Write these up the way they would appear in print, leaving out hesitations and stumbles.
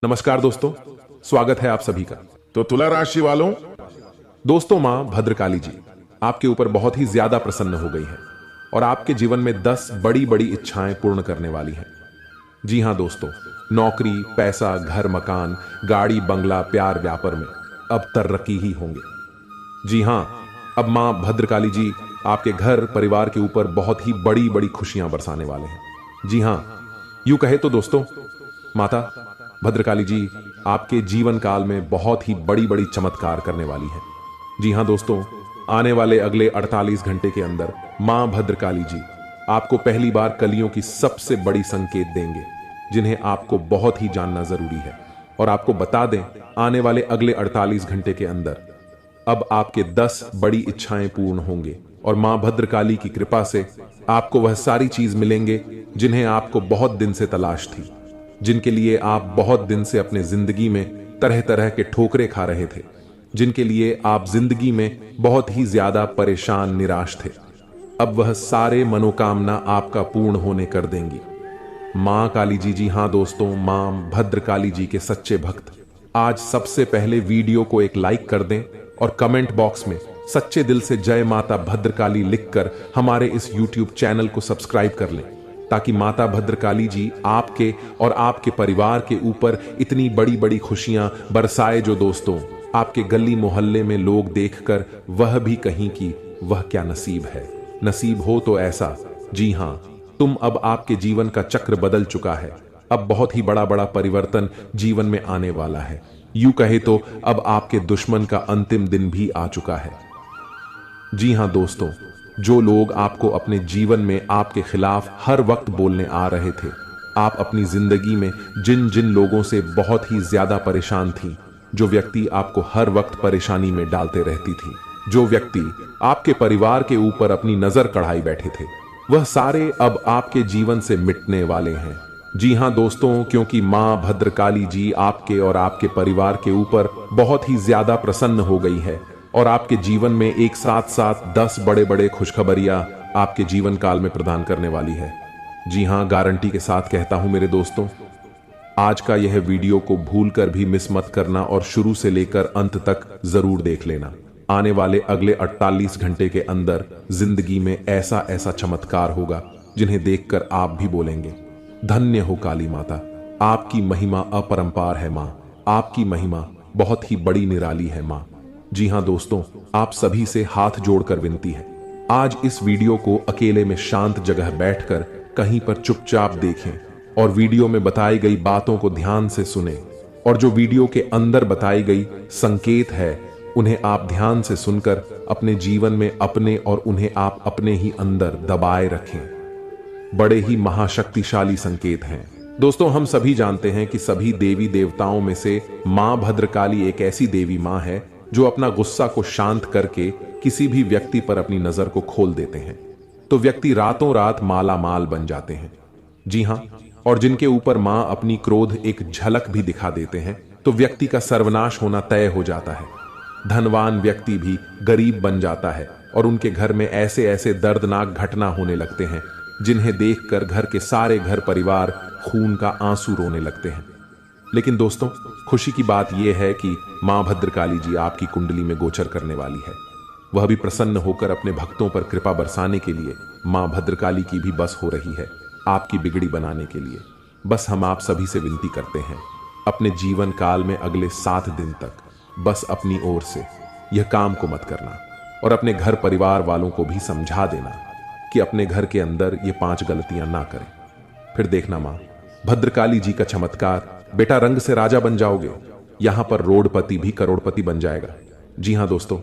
नमस्कार दोस्तों, स्वागत है आप सभी का। तो तुला राशि वालों, दोस्तों, मां भद्रकाली जी आपके ऊपर बहुत ही ज्यादा प्रसन्न हो गई है और आपके जीवन में 10 बड़ी बड़ी इच्छाएं पूर्ण करने वाली हैं। जी हां दोस्तों, नौकरी, पैसा, घर, मकान, गाड़ी, बंगला, प्यार, व्यापार में अब तरक्की ही होंगे। जी हां, अब मां भद्रकाली जी आपके घर परिवार के ऊपर बहुत ही बड़ी बड़ी खुशियां बरसाने वाले हैं। जी हां, यूं कहे तो दोस्तों, माता भद्रकाली जी आपके जीवन काल में बहुत ही बड़ी बड़ी चमत्कार करने वाली है। जी हां दोस्तों, आने वाले अगले 48 घंटे के अंदर मां भद्रकाली जी आपको पहली बार कलियों की सबसे बड़ी संकेत देंगे, जिन्हें आपको बहुत ही जानना जरूरी है। और आपको बता दें, आने वाले अगले 48 घंटे के अंदर अब आपके 10 बड़ी इच्छाएं पूर्ण होंगे और मां भद्रकाली की कृपा से आपको वह सारी चीज मिलेंगे जिन्हें आपको बहुत दिन से तलाश थी, जिनके लिए आप बहुत दिन से अपने जिंदगी में तरह तरह के ठोकरे खा रहे थे, जिनके लिए आप जिंदगी में बहुत ही ज्यादा परेशान निराश थे। अब वह सारे मनोकामना आपका पूर्ण होने कर देंगी मां काली जी। जी हां दोस्तों, मां भद्रकाली जी के सच्चे भक्त आज सबसे पहले वीडियो को एक लाइक कर दें और कमेंट बॉक्स में सच्चे दिल से जय माता भद्रकाली लिखकर हमारे इस YouTube चैनल को सब्सक्राइब कर लें, ताकि माता भद्रकाली जी आपके और आपके परिवार के ऊपर इतनी बड़ी बड़ी खुशियां बरसाए, जो दोस्तों आपके गली मोहल्ले में लोग देखकर वह भी कहीं कि वह क्या नसीब है। नसीब हो तो ऐसा। जी हां, तुम अब आपके जीवन का चक्र बदल चुका है। अब बहुत ही बड़ा बड़ा परिवर्तन जीवन में आने वाला है। यूं कहे तो अब आपके दुश्मन का अंतिम दिन भी आ चुका है। जी हां दोस्तों, जो लोग आपको अपने जीवन में आपके खिलाफ हर वक्त बोलने आ रहे थे, आप अपनी जिंदगी में जिन जिन लोगों से बहुत ही ज्यादा परेशान थी, जो व्यक्ति आपको हर वक्त परेशानी में डालते रहती थी, जो व्यक्ति आपके परिवार के ऊपर अपनी नजर कढ़ाई बैठे थे, वह सारे अब आपके जीवन से मिटने वाले हैं। जी हां दोस्तों, क्योंकि मां भद्रकाली जी आपके और आपके परिवार के ऊपर बहुत ही ज्यादा प्रसन्न हो गई है और आपके जीवन में एक साथ साथ 10 बड़े बड़े खुशखबरियां आपके जीवन काल में प्रदान करने वाली है। जी हां, गारंटी के साथ कहता हूं मेरे दोस्तों, आज का यह वीडियो को भूलकर भी मिस मत करना और शुरू से लेकर अंत तक जरूर देख लेना। आने वाले अगले 48 घंटे के अंदर जिंदगी में ऐसा ऐसा चमत्कार होगा जिन्हें देखकर आप भी बोलेंगे, धन्य हो काली माता, आपकी महिमा अपरंपार है मां, आपकी महिमा बहुत ही बड़ी निराली है मां। जी हां दोस्तों, आप सभी से हाथ जोड़कर विनती है, आज इस वीडियो को अकेले में शांत जगह बैठकर कहीं पर चुपचाप देखें और वीडियो में बताई गई बातों को ध्यान से सुने, और जो वीडियो के अंदर बताई गई संकेत है उन्हें आप ध्यान से सुनकर अपने जीवन में अपने और उन्हें आप अपने ही अंदर दबाए रखें। बड़े ही महाशक्तिशाली संकेत हैं दोस्तों। हम सभी जानते हैं कि सभी देवी देवताओं में से मां भद्रकाली एक ऐसी देवी मां है जो अपना गुस्सा को शांत करके किसी भी व्यक्ति पर अपनी नजर को खोल देते हैं तो व्यक्ति रातों रात माला माल बन जाते हैं। जी हां, और जिनके ऊपर मां अपनी क्रोध एक झलक भी दिखा देते हैं तो व्यक्ति का सर्वनाश होना तय हो जाता है। धनवान व्यक्ति भी गरीब बन जाता है और उनके घर में ऐसे ऐसे दर्दनाक घटना होने लगते हैं जिन्हें देखकर घर के सारे घर परिवार खून का आंसू रोने लगते हैं। लेकिन दोस्तों, खुशी की बात यह है कि मां भद्रकाली जी आपकी कुंडली में गोचर करने वाली है। वह भी प्रसन्न होकर अपने भक्तों पर कृपा बरसाने के लिए मां भद्रकाली की भी बस हो रही है आपकी बिगड़ी बनाने के लिए। बस हम आप सभी से विनती करते हैं, अपने जीवन काल में अगले 7 दिन तक बस अपनी ओर से यह काम को मत करना और अपने घर परिवार वालों को भी समझा देना कि अपने घर के अंदर ये 5 गलतियां ना करें। फिर देखना मां भद्रकाली जी का चमत्कार, बेटा रंग से राजा बन जाओगे, यहां पर रोडपति भी करोड़पति बन जाएगा। जी हां दोस्तों,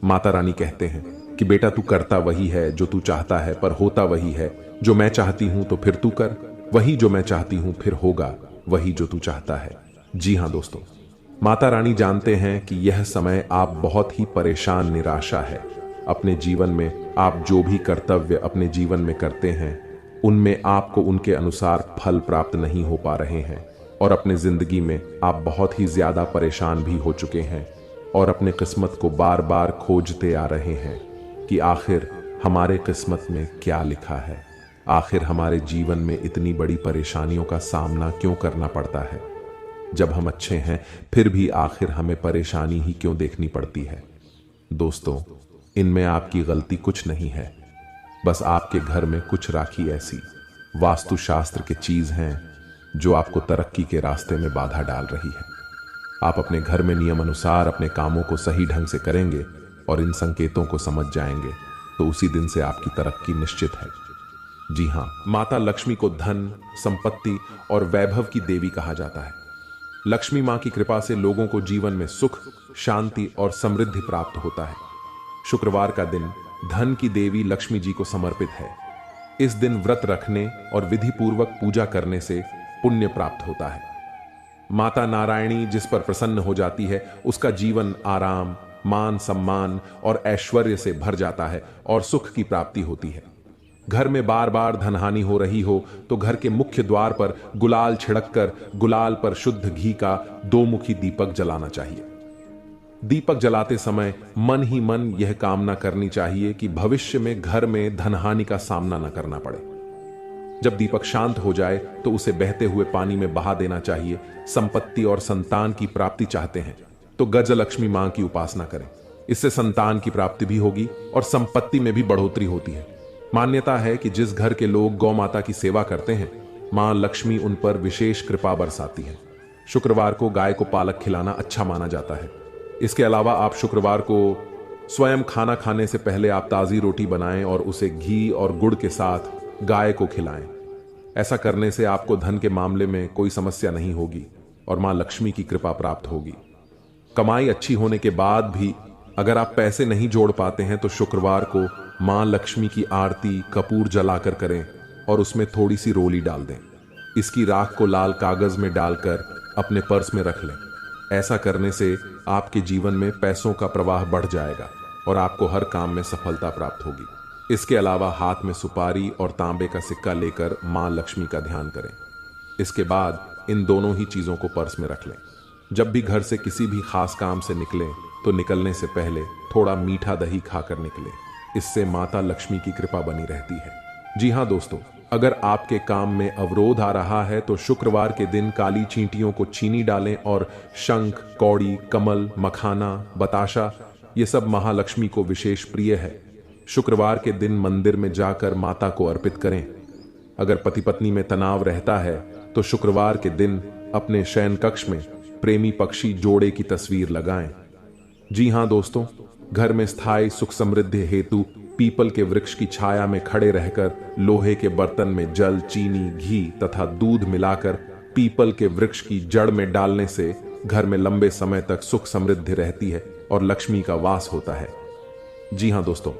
माता रानी कहते हैं कि बेटा तू करता वही है जो तू चाहता है, पर होता वही है जो मैं चाहती हूं, तो फिर तू कर वही जो मैं चाहती हूं, फिर होगा वही जो तू चाहता है। जी हां दोस्तों, माता रानी जानते हैं कि यह समय आप बहुत ही परेशान निराशा है। अपने जीवन में आप जो भी कर्तव्य अपने जीवन में करते हैं उनमें आपको उनके अनुसार फल प्राप्त नहीं हो पा रहे हैं और अपने जिंदगी में आप बहुत ही ज्यादा परेशान भी हो चुके हैं और अपने किस्मत को बार बार खोजते आ रहे हैं कि आखिर हमारे किस्मत में क्या लिखा है, आखिर हमारे जीवन में इतनी बड़ी परेशानियों का सामना क्यों करना पड़ता है। जब हम अच्छे हैं फिर भी आखिर हमें परेशानी ही क्यों देखनी पड़ती है। दोस्तों, इनमें आपकी गलती कुछ नहीं है, बस आपके घर में कुछ राखी ऐसी वास्तुशास्त्र के चीज हैं जो आपको तरक्की के रास्ते में बाधा डाल रही है। आप अपने घर में नियम अनुसार अपने कामों को सही ढंग से करेंगे और इन संकेतों को समझ जाएंगे तो उसी दिन से आपकी तरक्की निश्चित है। जी हाँ, माता लक्ष्मी को धन, संपत्ति और वैभव की देवी कहा जाता है। लक्ष्मी मां की कृपा से लोगों को जीवन में सुख, शांति और समृद्धि प्राप्त होता है। शुक्रवार का दिन धन की देवी लक्ष्मी जी को समर्पित है। इस दिन व्रत रखने और विधि पूर्वक पूजा करने से पुण्य प्राप्त होता है। माता नारायणी जिस पर प्रसन्न हो जाती है उसका जीवन आराम, मान सम्मान और ऐश्वर्य से भर जाता है और सुख की प्राप्ति होती है। घर में बार बार धनहानि हो रही हो तो घर के मुख्य द्वार पर गुलाल छिड़ककर गुलाल पर शुद्ध घी का 2 मुखी दीपक जलाना चाहिए। दीपक जलाते समय मन ही मन यह कामना करनी चाहिए कि भविष्य में घर में धनहानि का सामना न करना पड़े। जब दीपक शांत हो जाए तो उसे बहते हुए पानी में बहा देना चाहिए। संपत्ति और संतान की प्राप्ति चाहते हैं तो गजलक्ष्मी मां की उपासना करें। इससे संतान की प्राप्ति भी होगी और संपत्ति में भी बढ़ोतरी होती है। मान्यता है कि जिस घर के लोग गौ माता की सेवा करते हैं, मां लक्ष्मी उन पर विशेष कृपा बरसाती है। शुक्रवार को गाय को पालक खिलाना अच्छा माना जाता है। इसके अलावा आप शुक्रवार को स्वयं खाना खाने से पहले आप ताजी रोटी बनाएं और उसे घी और गुड़ के साथ गाय को खिलाएं। ऐसा करने से आपको धन के मामले में कोई समस्या नहीं होगी और मां लक्ष्मी की कृपा प्राप्त होगी। कमाई अच्छी होने के बाद भी अगर आप पैसे नहीं जोड़ पाते हैं तो शुक्रवार को मां लक्ष्मी की आरती कपूर जलाकर करें और उसमें थोड़ी सी रोली डाल दें। इसकी राख को लाल कागज में डालकर अपने पर्स में रख लें। ऐसा करने से आपके जीवन में पैसों का प्रवाह बढ़ जाएगा और आपको हर काम में सफलता प्राप्त होगी। इसके अलावा हाथ में सुपारी और तांबे का सिक्का लेकर मां लक्ष्मी का ध्यान करें। इसके बाद इन दोनों ही चीजों को पर्स में रख लें। जब भी घर से किसी भी खास काम से निकलें तो निकलने से पहले थोड़ा मीठा दही खाकर निकलें। इससे माता लक्ष्मी की कृपा बनी रहती है। जी हाँ दोस्तों, अगर आपके काम में अवरोध आ रहा है तो शुक्रवार के दिन काली चींटियों को चीनी डालें और शंख, कौड़ी, कमल, मखाना, बताशा ये सब महालक्ष्मी को विशेष प्रिय है। शुक्रवार के दिन मंदिर में जाकर माता को अर्पित करें। अगर पति पत्नी में तनाव रहता है तो शुक्रवार के दिन अपने शयन कक्ष में प्रेमी पक्षी जोड़े की तस्वीर लगाएं। जी हाँ दोस्तों, घर में स्थायी सुख समृद्धि हेतु पीपल के वृक्ष की छाया में खड़े रहकर लोहे के बर्तन में जल, चीनी, घी तथा दूध मिलाकर पीपल के वृक्ष की जड़ में डालने से घर में लंबे समय तक सुख समृद्धि रहती है और लक्ष्मी का वास होता है। जी हाँ दोस्तों,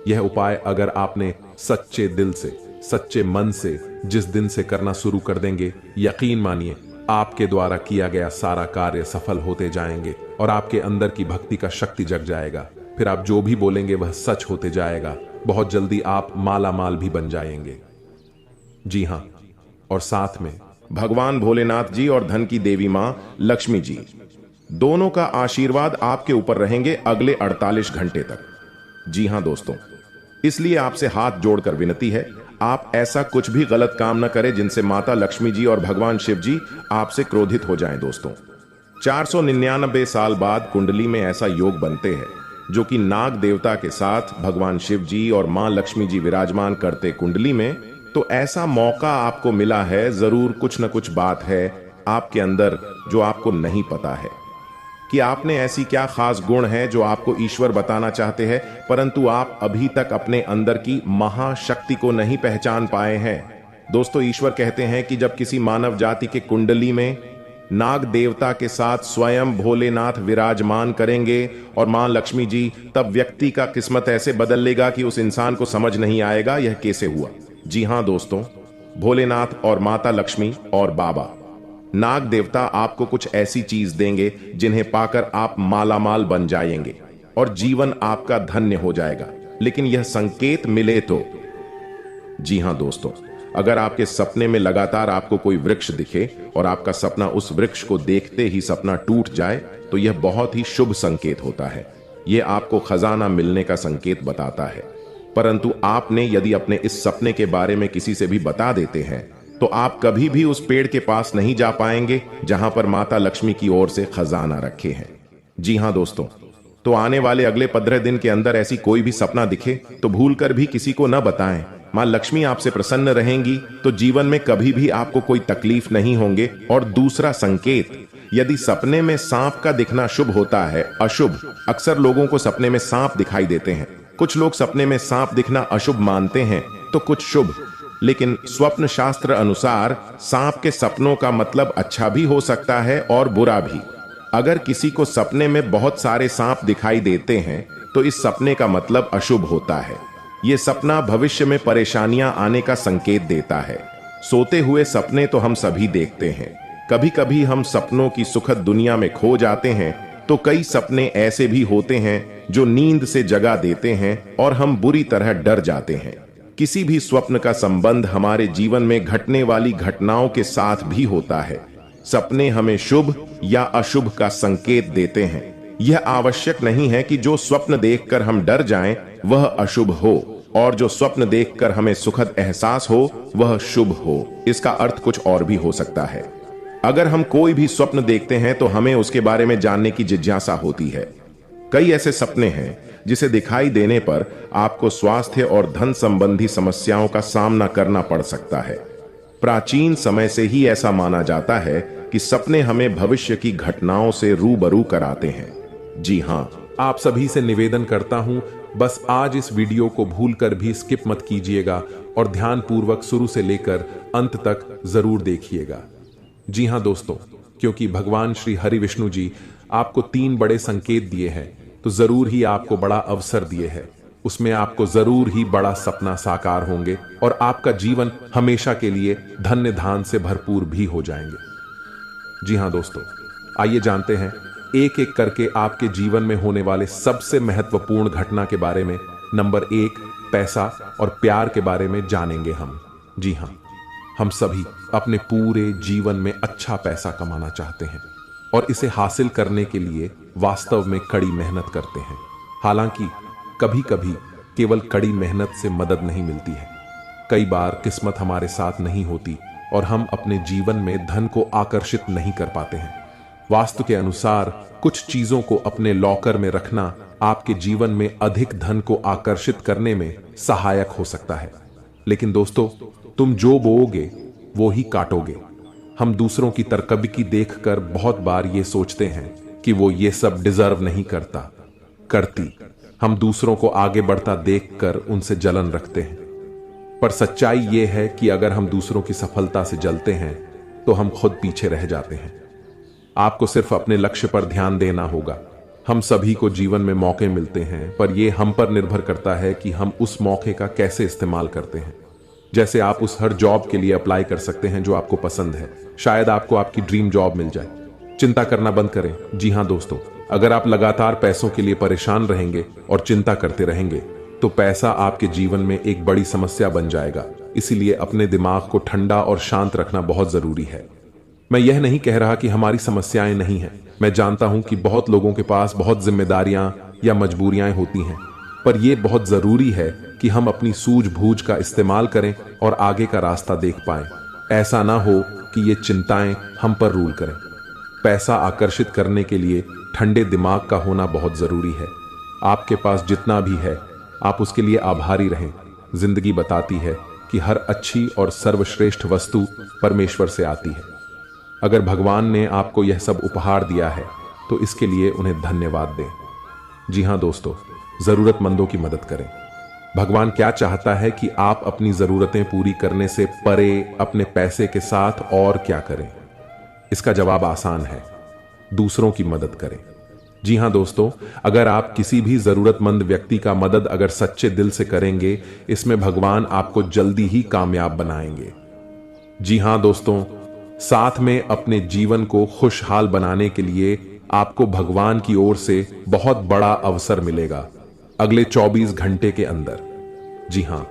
यह उपाय अगर आपने सच्चे दिल से, सच्चे मन से जिस दिन से करना शुरू कर देंगे, यकीन मानिए आपके द्वारा किया गया सारा कार्य सफल होते जाएंगे और आपके अंदर की भक्ति का शक्ति जग जाएगा। फिर आप जो भी बोलेंगे वह सच होते जाएगा। बहुत जल्दी आप माला माल भी बन जाएंगे। जी हाँ, और साथ में भगवान भोलेनाथ जी और धन की देवी मां लक्ष्मी जी दोनों का आशीर्वाद आपके ऊपर रहेंगे अगले 48 घंटे तक। जी हां दोस्तों, इसलिए आपसे हाथ जोड़कर विनती है, आप ऐसा कुछ भी गलत काम न करें जिनसे माता लक्ष्मी जी और भगवान शिव जी आपसे क्रोधित हो जाएं। दोस्तों, 499 साल बाद कुंडली में ऐसा योग बनते हैं जो कि नाग देवता के साथ भगवान शिव जी और मां लक्ष्मी जी विराजमान करते कुंडली में। तो ऐसा मौका आपको मिला है, जरूर कुछ न कुछ बात है आपके अंदर जो आपको नहीं पता है कि आपने ऐसी क्या खास गुण है जो आपको ईश्वर बताना चाहते हैं, परंतु आप अभी तक अपने अंदर की महाशक्ति को नहीं पहचान पाए हैं। दोस्तों, ईश्वर कहते हैं कि जब किसी मानव जाति के कुंडली में नाग देवता के साथ स्वयं भोलेनाथ विराजमान करेंगे और मां लक्ष्मी जी, तब व्यक्ति का किस्मत ऐसे बदल लेगा कि उस इंसान को समझ नहीं आएगा यह कैसे हुआ। जी हां दोस्तों, भोलेनाथ और माता लक्ष्मी और बाबा नाग देवता आपको कुछ ऐसी चीज देंगे जिन्हें पाकर आप मालामाल बन जाएंगे और जीवन आपका धन्य हो जाएगा। लेकिन यह संकेत मिले तो। जी हां दोस्तों, अगर आपके सपने में लगातार आपको कोई वृक्ष दिखे और आपका सपना उस वृक्ष को देखते ही सपना टूट जाए तो यह बहुत ही शुभ संकेत होता है। यह आपको खजाना मिलने का संकेत बताता है। परंतु आपने यदि अपने इस सपने के बारे में किसी से भी बता देते हैं तो आप कभी भी उस पेड़ के पास नहीं जा पाएंगे जहां पर माता लक्ष्मी की ओर से खजाना रखे हैं। जी हां दोस्तों, तो आने वाले अगले 15 दिन के अंदर ऐसी कोई भी सपना दिखे तो भूल कर भी किसी को न बताएं। मां लक्ष्मी आपसे प्रसन्न रहेंगी तो जीवन में कभी भी आपको कोई तकलीफ नहीं होंगे। और दूसरा संकेत, यदि सपने में सांप का दिखना शुभ होता है, अशुभ, अक्सर लोगों को सपने में सांप दिखाई देते हैं। कुछ लोग सपने में सांप दिखना अशुभ मानते हैं तो कुछ शुभ, लेकिन स्वप्न शास्त्र अनुसार सांप के सपनों का मतलब अच्छा भी हो सकता है और बुरा भी। अगर किसी को सपने में बहुत सारे सांप दिखाई देते हैं तो इस सपने का मतलब अशुभ होता है। यह सपना भविष्य में परेशानियां आने का संकेत देता है। सोते हुए सपने तो हम सभी देखते हैं। कभी कभी हम सपनों की सुखद दुनिया में खो जाते हैं, तो कई सपने ऐसे भी होते हैं जो नींद से जगा देते हैं और हम बुरी तरह डर जाते हैं। किसी भी स्वप्न का संबंध हमारे जीवन में घटने वाली घटनाओं के साथ भी होता है। सपने हमें शुभ या अशुभ का संकेत देते हैं। यह आवश्यक नहीं है कि जो स्वप्न देखकर हम डर जाएं वह अशुभ हो और जो स्वप्न देखकर हमें सुखद एहसास हो वह शुभ हो। इसका अर्थ कुछ और भी हो सकता है। अगर हम कोई भी स्वप्न देखते हैं तो हमें उसके बारे में जानने की जिज्ञासा होती है। कई ऐसे सपने हैं जिसे दिखाई देने पर आपको स्वास्थ्य और धन संबंधी समस्याओं का सामना करना पड़ सकता है। प्राचीन समय से ही ऐसा माना जाता है कि सपने हमें भविष्य की घटनाओं से रूबरू कराते हैं। जी हां, आप सभी से निवेदन करता हूं, बस आज इस वीडियो को भूलकर भी स्किप मत कीजिएगा और ध्यानपूर्वक शुरू से लेकर अंत तक जरूर देखिएगा। जी हां दोस्तों, क्योंकि भगवान श्री हरि विष्णु जी आपको 3 बड़े संकेत दिए हैं, तो जरूर ही आपको बड़ा अवसर दिए हैं। उसमें आपको जरूर ही बड़ा सपना साकार होंगे और आपका जीवन हमेशा के लिए धन्य धान से भरपूर भी हो जाएंगे। जी हां दोस्तों, आइए जानते हैं एक एक करके आपके जीवन में होने वाले सबसे महत्वपूर्ण घटना के बारे में। नंबर 1, पैसा और प्यार के बारे में जानेंगे हम। जी हां, हम सभी अपने पूरे जीवन में अच्छा पैसा कमाना चाहते हैं और इसे हासिल करने के लिए वास्तव में कड़ी मेहनत करते हैं। हालांकि कभी कभी केवल कड़ी मेहनत से मदद नहीं मिलती है। कई बार किस्मत हमारे साथ नहीं होती और हम अपने जीवन में धन को आकर्षित नहीं कर पाते हैं। वास्तु के अनुसार कुछ चीजों को अपने लॉकर में रखना आपके जीवन में अधिक धन को आकर्षित करने में सहायक हो सकता है। लेकिन दोस्तों, तुम जो बोओगे वो ही काटोगे। हम दूसरों की तरकबकी देखकर बहुत बार ये सोचते हैं कि वो ये सब डिजर्व नहीं करती। हम दूसरों को आगे बढ़ता देखकर उनसे जलन रखते हैं। पर सच्चाई ये है कि अगर हम दूसरों की सफलता से जलते हैं तो हम खुद पीछे रह जाते हैं। आपको सिर्फ अपने लक्ष्य पर ध्यान देना होगा। हम सभी को जीवन में मौके मिलते हैं, पर यह हम पर निर्भर करता है कि हम उस मौके का कैसे इस्तेमाल करते हैं। जैसे आप उस हर जॉब के लिए अप्लाई कर सकते हैं जो आपको पसंद है। शायद आपको आपकी ड्रीम जॉब मिल जाए। चिंता करना बंद करें। जी हां दोस्तों, अगर आप लगातार पैसों के लिए परेशान रहेंगे और चिंता करते रहेंगे तो पैसा आपके जीवन में एक बड़ी समस्या बन जाएगा। इसीलिए अपने दिमाग को ठंडा और शांत रखना बहुत जरूरी है। मैं यह नहीं कह रहा कि हमारी समस्याएं नहीं हैं। मैं जानता हूं कि बहुत लोगों के पास बहुत जिम्मेदारियां या मजबूरियां होती हैं, पर यह बहुत जरूरी है कि हम अपनी सूझबूझ का इस्तेमाल करें और आगे का रास्ता देख पाएं। ऐसा ना हो कि ये चिंताएं हम पर रूल करें। पैसा आकर्षित करने के लिए ठंडे दिमाग का होना बहुत जरूरी है। आपके पास जितना भी है आप उसके लिए आभारी रहें। जिंदगी बताती है कि हर अच्छी और सर्वश्रेष्ठ वस्तु परमेश्वर से आती है। अगर भगवान ने आपको यह सब उपहार दिया है तो इसके लिए उन्हें धन्यवाद दें। जी हां दोस्तों, जरूरतमंदों की मदद करें। भगवान क्या चाहता है कि आप अपनी जरूरतें पूरी करने से परे अपने पैसे के साथ और क्या करें? इसका जवाब आसान है, दूसरों की मदद करें। जी हां दोस्तों, अगर आप किसी भी जरूरतमंद व्यक्ति का मदद अगर सच्चे दिल से करेंगे, इसमें भगवान आपको जल्दी ही कामयाब बनाएंगे। जी हां दोस्तों, साथ में अपने जीवन को खुशहाल बनाने के लिए आपको भगवान की ओर से बहुत बड़ा अवसर मिलेगा अगले 24 घंटे के अंदर। जी हां,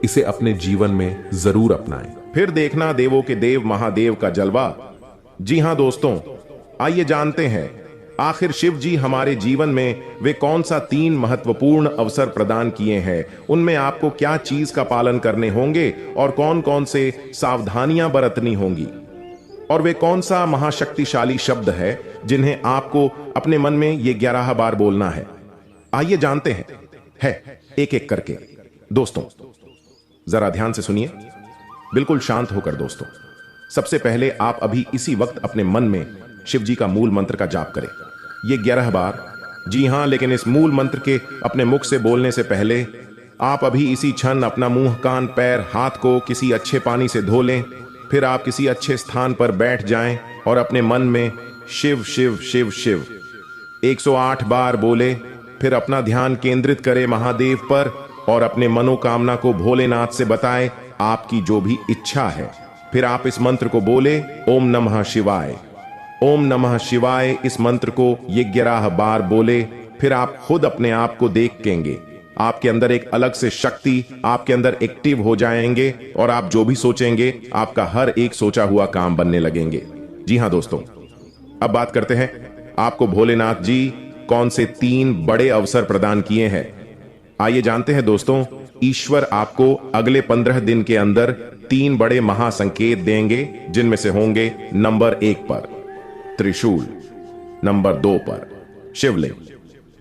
इसे अपने जीवन में जरूर अपनाएं। फिर देखना देवों के देव महादेव का जलवा। जी हां दोस्तों, आइए जानते हैं आखिर शिव जी हमारे जीवन में वे कौन सा 3 महत्वपूर्ण अवसर प्रदान किए हैं, उनमें आपको क्या चीज का पालन करने होंगे और कौन कौन से सावधानियां बरतनी होंगी, और वे कौन सा महाशक्तिशाली शब्द है जिन्हें आपको अपने मन में ये 11 बार बोलना है। आइए जानते हैं है एक एक करके। दोस्तों जरा ध्यान से सुनिए, बिल्कुल शांत होकर दोस्तों। सबसे पहले आप अभी इसी वक्त अपने मन में शिव जी का मूल मंत्र का जाप करें, ये 11 बार। जी हां, लेकिन इस मूल मंत्र के अपने मुख से बोलने से पहले आप अभी इसी क्षण अपना मुंह, कान, पैर, हाथ को किसी अच्छे पानी से धो लें। फिर आप किसी अच्छे स्थान पर बैठ जाएं और अपने मन में शिव शिव शिव शिव 108 बार बोले। फिर अपना ध्यान केंद्रित करें महादेव पर और अपने मनोकामना को भोलेनाथ से बताएं, आपकी जो भी इच्छा है। फिर आप इस मंत्र को बोले, ओम नमः शिवाय, ओम नमः शिवाय। इस मंत्र को ये 11 बार बोले। फिर आप खुद अपने आप को देखेंगे, आपके अंदर एक अलग से शक्ति आपके अंदर एक्टिव हो जाएंगे और आप जो भी सोचेंगे आपका हर एक सोचा हुआ काम बनने लगेंगे। जी हां दोस्तों, अब बात करते हैं आपको भोलेनाथ जी कौन से 3 बड़े अवसर प्रदान किए हैं। आइए जानते हैं दोस्तों। ईश्वर आपको अगले 15 दिन के अंदर 3 बड़े महासंकेत देंगे, जिनमें से होंगे नंबर 1 पर त्रिशूल, नंबर 2 पर शिवलिंग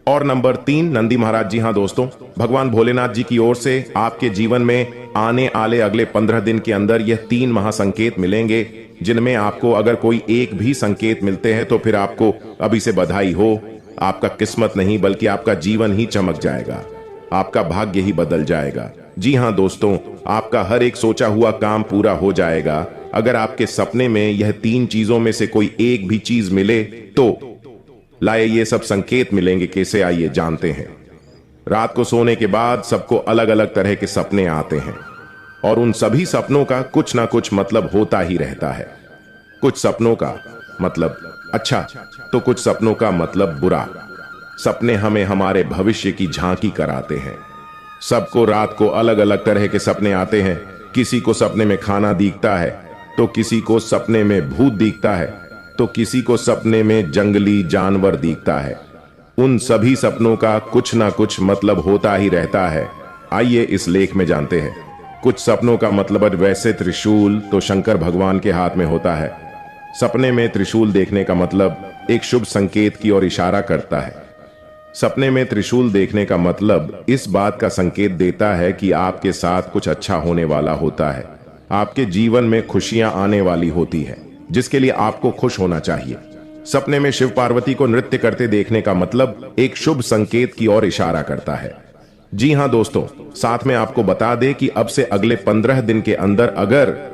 और नंबर 3 नंदी महाराज। जी हां दोस्तों, भगवान भोलेनाथ जी की ओर से आपके जीवन में आने वाले अगले 15 दिन के अंदर यह 3 महासंकेत मिलेंगे, जिनमें आपको अगर कोई एक भी संकेत मिलते हैं तो फिर आपको अभी से बधाई हो। आपका किस्मत नहीं बल्कि आपका जीवन ही चमक जाएगा, आपका भाग्य ही बदल जाएगा। जी हां दोस्तों, आपका हर एक सोचा हुआ काम पूरा हो जाएगा। अगर आपके सपने में यह 3 चीजों में से कोई एक भी चीज मिले तो लाए ये सब संकेत मिलेंगे। कैसे, आइए जानते हैं। रात को सोने के बाद सबको अलग अलग तरह के सपने आते हैं और उन सभी सपनों का कुछ ना कुछ मतलब होता ही रहता है। कुछ सपनों का मतलब अच्छा तो कुछ सपनों का मतलब बुरा। सपने हमें हमारे भविष्य की झांकी कराते हैं। सबको रात को अलग अलग तरह के सपने आते हैं। किसी को सपने में खाना दिखता है, तो किसी को सपने में भूत दिखता है, तो किसी को सपने में जंगली जानवर दिखता है। उन सभी सपनों का कुछ ना कुछ मतलब होता ही रहता है। आइए इस लेख में जानते हैं। कुछ सपनों का मतलब वैसे त्रिशूल तो शंकर भगवान के हाथ में होता है। सपने में त्रिशूल देखने का मतलब एक शुभ संकेत की ओर इशारा करता है। सपने में त्रिशूल देखने का मतलब इस बात का संकेत देता है कि आपके साथ कुछ अच्छा होने वाला होता है। आपके जीवन में खुशियां आने वाली होती है, जिसके लिए आपको खुश होना चाहिए। सपने में शिव पार्वती को नृत्य करते देखने का मतलब एक शुभ संकेत की ओर इशारा करता है। जी हां दोस्तों, साथ में आपको बता दें कि अब से अगले 15 दिन के अंदर अगर